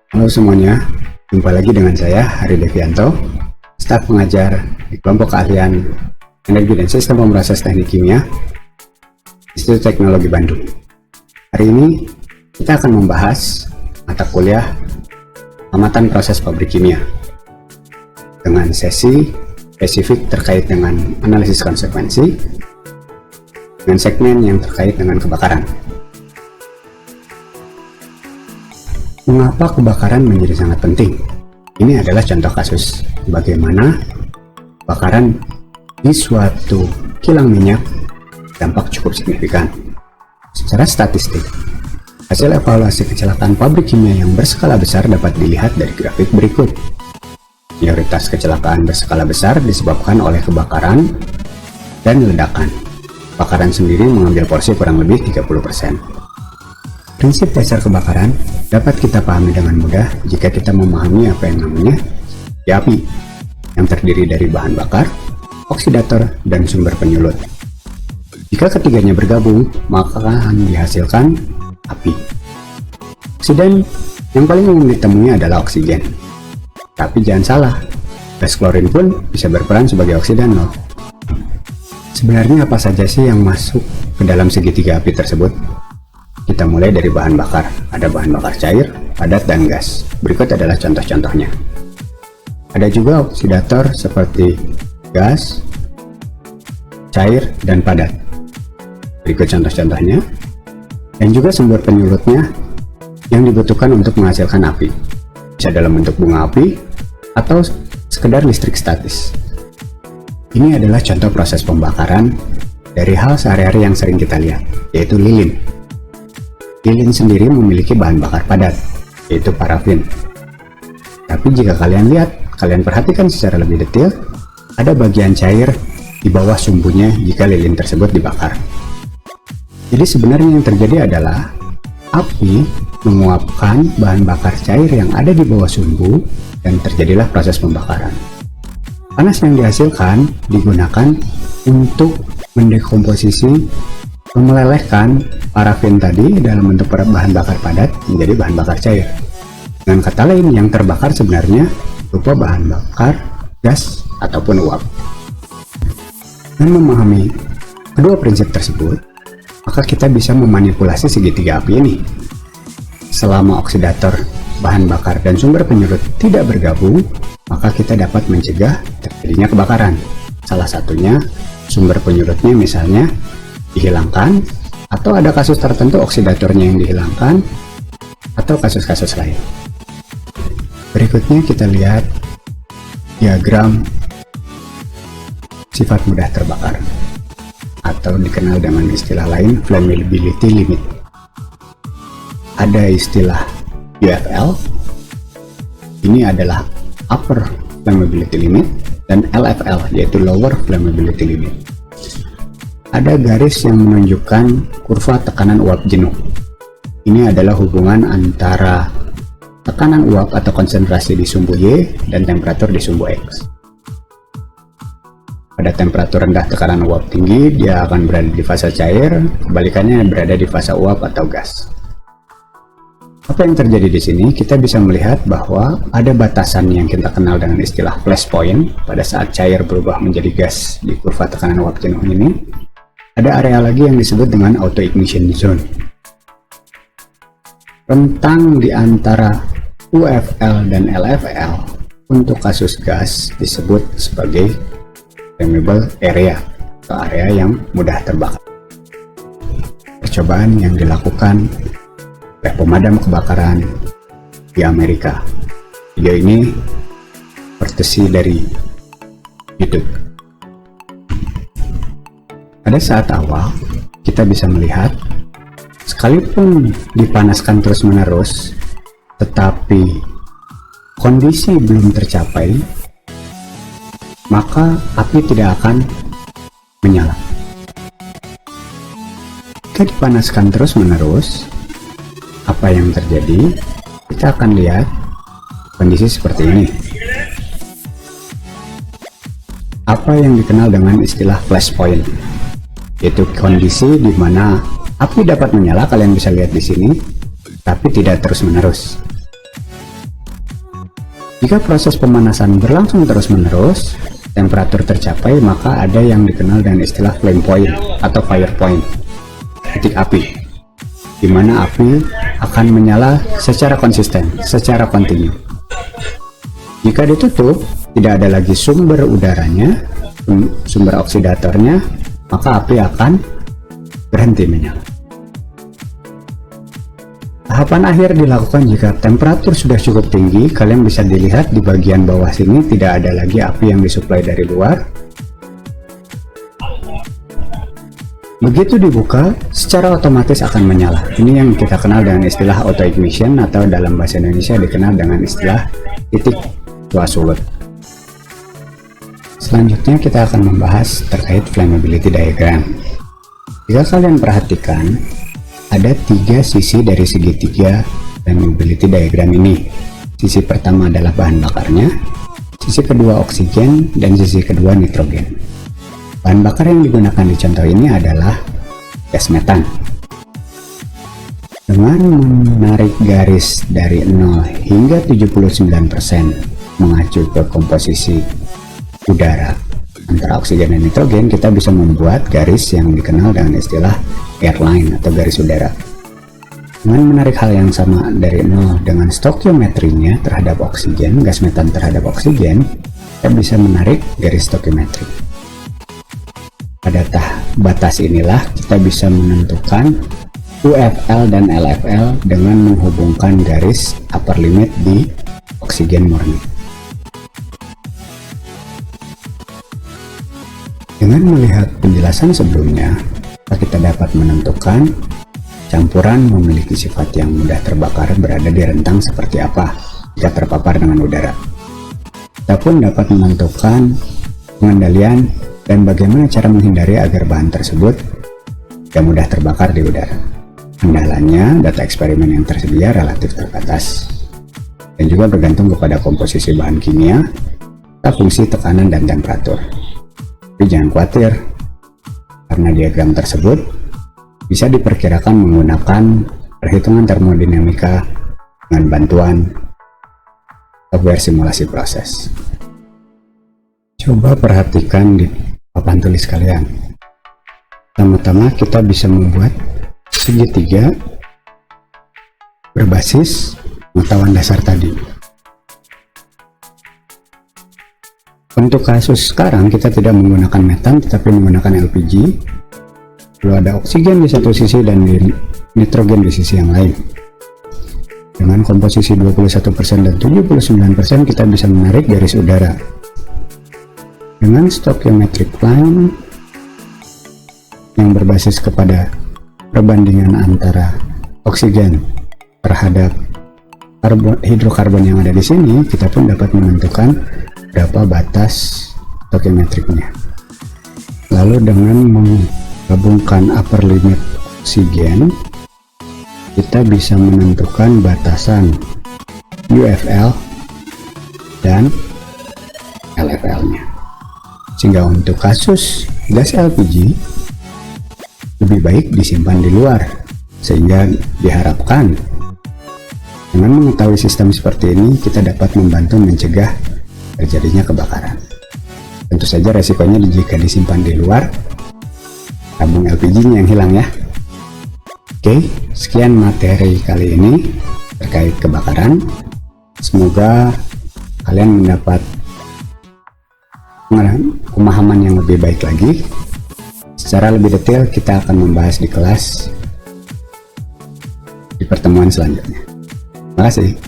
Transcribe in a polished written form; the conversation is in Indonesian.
Halo semuanya, jumpa lagi dengan saya Hari Devianto, staf pengajar di kelompok keahlian Energi dan Sistem Pemroses Teknik Kimia, Institut Teknologi Bandung. Hari ini kita akan membahas mata kuliah Pengamatan Proses Pabrik Kimia dengan sesi spesifik terkait dengan analisis konsekuensi dengan segmen yang terkait dengan kebakaran. Mengapa kebakaran menjadi sangat penting? Ini adalah contoh kasus bagaimana kebakaran di suatu kilang minyak dampak cukup signifikan. Secara statistik, hasil evaluasi kecelakaan pabrik kimia yang berskala besar dapat dilihat dari grafik berikut. Mayoritas kecelakaan berskala besar disebabkan oleh kebakaran dan ledakan. Kebakaran sendiri mengambil porsi kurang lebih 30%. Prinsip dasar kebakaran dapat kita pahami dengan mudah jika kita memahami apa yang namanya api, yang terdiri dari bahan bakar, oksidator, dan sumber penyulut. Jika ketiganya bergabung, maka akan dihasilkan api. Oksidan yang paling umum ditemui adalah oksigen. Tapi jangan salah, gas klorin pun bisa berperan sebagai oksidan loh. Sebenarnya apa saja sih yang masuk ke dalam segitiga api tersebut? Kita mulai dari bahan bakar. Ada bahan bakar cair, padat, dan gas. Berikut adalah contoh-contohnya. Ada juga oksidator seperti gas, cair, dan padat. Berikut contoh-contohnya. Dan juga sumber penyulutnya yang dibutuhkan untuk menghasilkan api. Bisa dalam bentuk bunga api atau sekedar listrik statis. Ini adalah contoh proses pembakaran dari hal sehari-hari yang sering kita lihat, yaitu lilin. Lilin sendiri memiliki bahan bakar padat, yaitu parafin. Tapi jika kalian perhatikan secara lebih detail, ada bagian cair di bawah sumbunya jika lilin tersebut dibakar. Jadi sebenarnya yang terjadi adalah api menguapkan bahan bakar cair yang ada di bawah sumbu dan terjadilah proses pembakaran. Panas yang dihasilkan digunakan untuk mendekomposisi, melelehkan parafin tadi dalam bentuk bahan bakar padat menjadi bahan bakar cair. Dengan kata lain, yang terbakar sebenarnya berupa bahan bakar gas ataupun uap. Dengan memahami kedua prinsip tersebut, maka kita bisa memanipulasi segitiga api ini. Selama oksidator, bahan bakar, dan sumber penyulut tidak bergabung, maka kita dapat mencegah terjadinya kebakaran. Salah satunya sumber penyulutnya misalnya dihilangkan, atau ada kasus tertentu oksidatornya yang dihilangkan, atau kasus-kasus lain. Berikutnya kita lihat diagram sifat mudah terbakar, atau dikenal dengan istilah lain flammability limit. Ada istilah UFL, ini adalah upper flammability limit, dan LFL, yaitu lower flammability limit. Ada garis yang menunjukkan kurva tekanan uap jenuh. Ini adalah hubungan antara tekanan uap atau konsentrasi di sumbu Y dan temperatur di sumbu X. Pada temperatur rendah tekanan uap tinggi, dia akan berada di fase cair, kebalikannya berada di fase uap atau gas. Apa yang terjadi di sini? Kita bisa melihat bahwa ada batasan yang kita kenal dengan istilah flash point pada saat cair berubah menjadi gas di kurva tekanan uap jenuh ini. Ada area lagi yang disebut dengan auto ignition zone. Rentang di antara UFL dan LFL untuk kasus gas disebut sebagai flammable area, atau area yang mudah terbakar. Percobaan yang dilakukan oleh pemadam kebakaran di Amerika. Video ini bertesi dari YouTube. Pada saat awal, kita bisa melihat sekalipun dipanaskan terus-menerus, tetapi kondisi belum tercapai, maka api tidak akan menyala. Jika dipanaskan terus-menerus, apa yang terjadi? Kita akan lihat kondisi seperti ini. Apa yang dikenal dengan istilah flash point, yaitu kondisi di mana api dapat menyala, kalian bisa lihat di sini, tapi tidak terus-menerus. Jika proses pemanasan berlangsung terus-menerus, temperatur tercapai, maka ada yang dikenal dengan istilah flame point atau fire point, titik api, di mana api akan menyala secara konsisten, secara kontinu. Jika ditutup, tidak ada lagi sumber udaranya, sumber oksidatornya, maka api akan berhenti menyala. Tahapan akhir dilakukan jika temperatur sudah cukup tinggi. Kalian bisa dilihat di bagian bawah sini tidak ada lagi api yang disuplai dari luar. Begitu dibuka, secara otomatis akan menyala. Ini yang kita kenal dengan istilah auto ignition, atau dalam bahasa Indonesia dikenal dengan istilah titik tuas sulut. Selanjutnya kita akan membahas terkait flammability diagram. Jika kalian perhatikan, ada 3 sisi dari segitiga flammability diagram ini. Sisi pertama adalah bahan bakarnya, sisi kedua oksigen, dan sisi kedua nitrogen. Bahan bakar yang digunakan di contoh ini adalah gas metan. Dengan menarik garis dari 0 hingga 79% mengacu ke komposisi udara antara oksigen dan nitrogen, kita bisa membuat garis yang dikenal dengan istilah airline atau garis udara. Dengan menarik hal yang sama dari 0 dengan stokiometrinya terhadap oksigen, gas metan terhadap oksigen, kita bisa menarik garis stokiometri. Pada batas inilah kita bisa menentukan UFL dan LFL dengan menghubungkan garis upper limit di oksigen murni. Dengan melihat penjelasan sebelumnya, kita dapat menentukan campuran memiliki sifat yang mudah terbakar berada di rentang seperti apa jika terpapar dengan udara. Kita pun dapat menentukan pengendalian dan bagaimana cara menghindari agar bahan tersebut tidak mudah terbakar di udara. Kendalanya, data eksperimen yang tersedia relatif terbatas dan juga bergantung kepada komposisi bahan kimia, fungsi tekanan dan temperatur. Tapi jangan khawatir, karena diagram tersebut bisa diperkirakan menggunakan perhitungan termodinamika dengan bantuan software simulasi proses. Coba perhatikan di papan tulis kalian. Pertama-tama kita bisa membuat segitiga berbasis pengetahuan dasar tadi. Untuk kasus sekarang kita tidak menggunakan metan tetapi menggunakan LPG. Lalu ada oksigen di satu sisi dan nitrogen di sisi yang lain. Dengan komposisi 21% dan 79% kita bisa menarik garis udara. Dengan stoichiometric line yang berbasis kepada perbandingan antara oksigen terhadap hidrokarbon yang ada di sini, kita pun dapat menentukan berapa batas stoichiometriknya. Lalu dengan menggabungkan upper limit oksigen, kita bisa menentukan batasan UFL dan LFL-nya. Sehingga untuk kasus gas LPG lebih baik disimpan di luar, sehingga diharapkan dengan mengetahui sistem seperti ini kita dapat membantu mencegah terjadinya kebakaran. Tentu saja resikonya jika disimpan di luar, tabung LPG-nya yang hilang ya. Oke, sekian materi kali ini terkait kebakaran. Semoga kalian mendapat pemahaman yang lebih baik lagi. Secara lebih detail kita akan membahas di kelas di pertemuan selanjutnya. Terima kasih.